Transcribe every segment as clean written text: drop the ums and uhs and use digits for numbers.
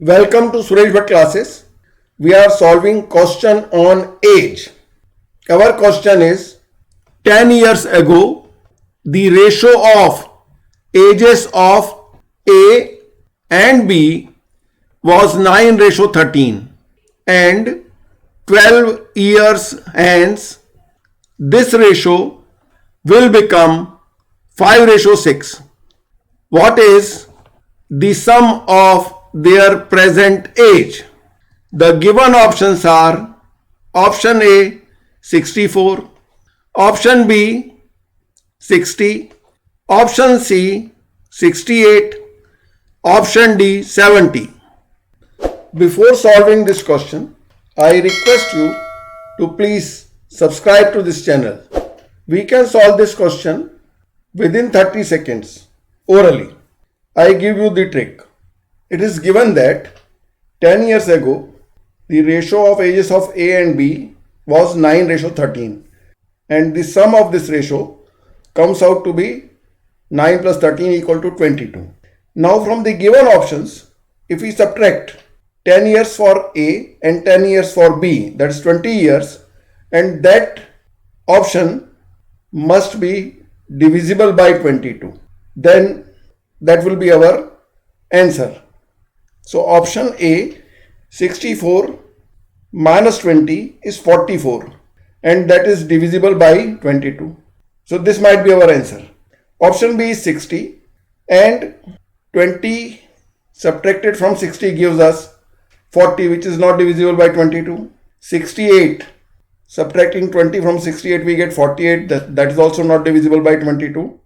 Welcome to sureshbhattclasses. We are solving question on age. Our question is 10 years ago, the ratio of ages of A and B was 9:13 and 12 years hence this ratio will become 5:6. What is the sum of their present age? The given options are option A 64, option B 60, option C 68, option D 70. Before solving this question, I request you to please subscribe to this channel. We can solve this question within 30 seconds orally. I give you the trick. It is given that 10 years ago, the ratio of ages of A and B was 9:13 and the sum of this ratio comes out to be 9 plus 13 equal to 22. Now from the given options, if we subtract 10 years for A and 10 years for B, that is 20 years, and that option must be divisible by 22, then that will be our answer. So option A 64 minus 20 is 44 and that is divisible by 22. So this might be our answer. Option B is 60 and 20 subtracted from 60 gives us 40, which is not divisible by 22. 68 subtracting 20 from 68 we get 48, that is also not divisible by 22.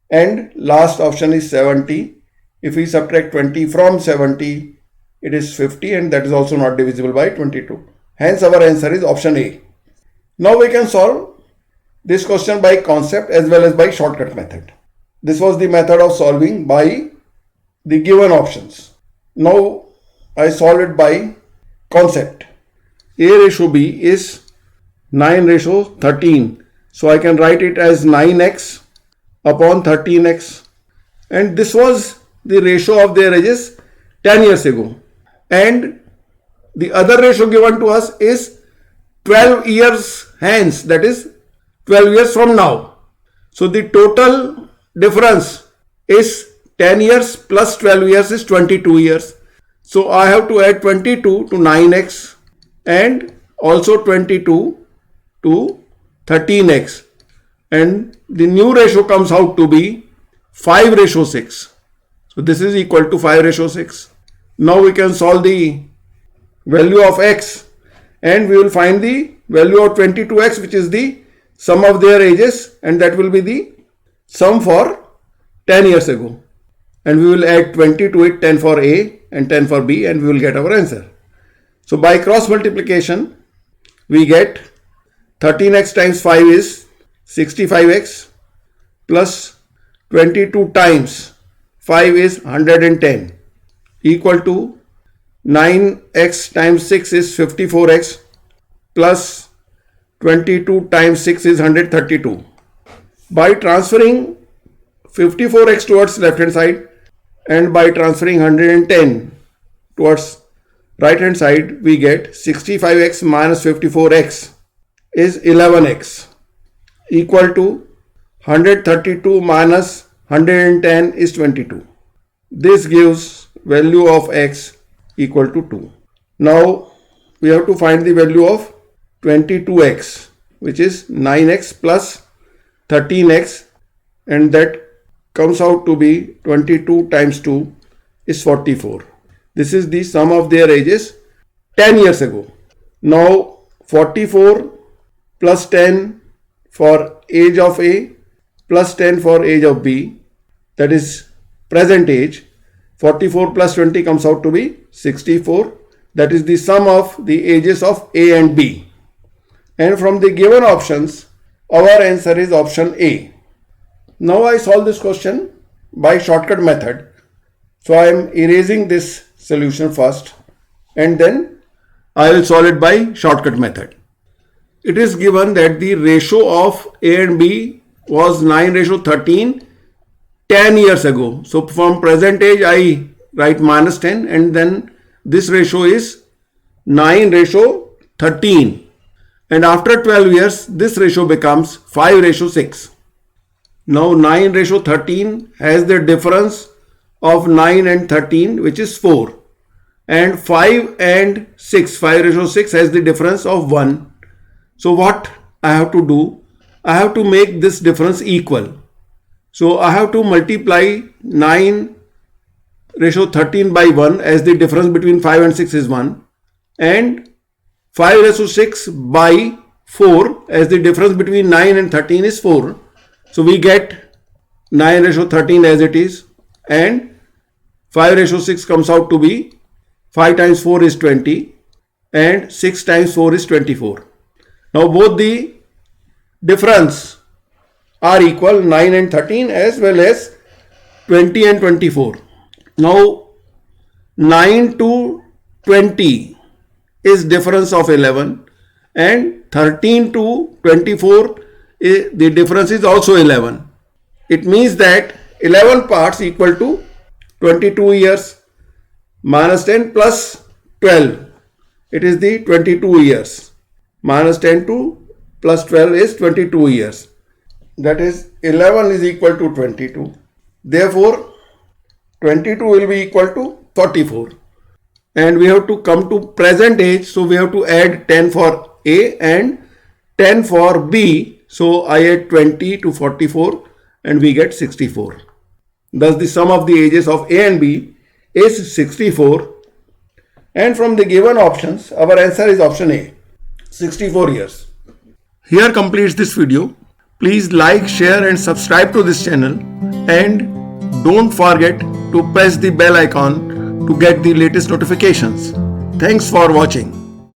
And last option is 70. If we subtract 20 from 70, it is 50 and that is also not divisible by 22. Hence our answer is option A. Now we can solve this question by concept as well as by shortcut method. This was the method of solving by the given options. Now I solve it by concept. A ratio B is 9:13. So I can write it as 9x upon 13x. And this was the ratio of their ages 10 years ago. And the other ratio given to us is 12 years hence, that is 12 years from now. So the total difference is 10 years plus 12 years is 22 years. So I have to add 22 to 9x and also 22 to 13x. And the new ratio comes out to be 5:6. So this is equal to 5:6. Now we can solve the value of x and we will find the value of 22x, which is the sum of their ages, and that will be the sum for 10 years ago. And we will add 20 to it, 10 for A and 10 for B, and we will get our answer. So by cross multiplication, we get 13x times 5 is 65x plus 22 times 5 is 110 equal to 9x times 6 is 54x plus 22 times 6 is 132. By transferring 54x towards left hand side and by transferring 110 towards right hand side, we get 65x minus 54x is 11x equal to 132 minus 110 is 22. This gives value of x equal to 2. Now we have to find the value of 22x, which is 9x plus 13x, and that comes out to be 22 times 2 is 44. This is the sum of their ages 10 years ago. Now 44 plus 10 for age of A plus 10 for age of B, that is present age. 44 plus 20 comes out to be 64. That is the sum of the ages of A and B. And from the given options, our answer is option A. Now I solve this question by shortcut method. So I am erasing this solution first and then I will solve it by shortcut method. It is given that the ratio of A and B was 9:13 10 years ago. So from present age I write minus 10 and then this ratio is 9:13. And after 12 years, this ratio becomes 5:6. Now 9:13 has the difference of 9 and 13, which is 4. And 5 and 6, 5:6 has the difference of 1. So what I have to do? I have to make this difference equal. So I have to multiply 9:13 by 1, as the difference between 5 and 6 is 1. And 5:6 by 4, as the difference between 9 and 13 is 4. So we get 9:13 as it is, and 5:6 comes out to be 5 times 4 is 20 and 6 times 4 is 24. Now both the difference are equal, 9 and 13 as well as 20 and 24. Now 9 to 20 is difference of 11, and 13 to 24 the difference is also 11. It means that 11 parts equal to 22 years minus 10 plus 12. It is the 22 years. Minus 10 to plus 12 is 22 years. That is 11 is equal to 22. Therefore, 22 will be equal to 44. And we have to come to present age. So we have to add 10 for A and 10 for B. So I add 20 to 44 and we get 64. Thus the sum of the ages of A and B is 64. And from the given options, our answer is option A, 64 years. Here completes this video. Please like, share and subscribe to this channel, and don't forget to press the bell icon to get the latest notifications. Thanks for watching.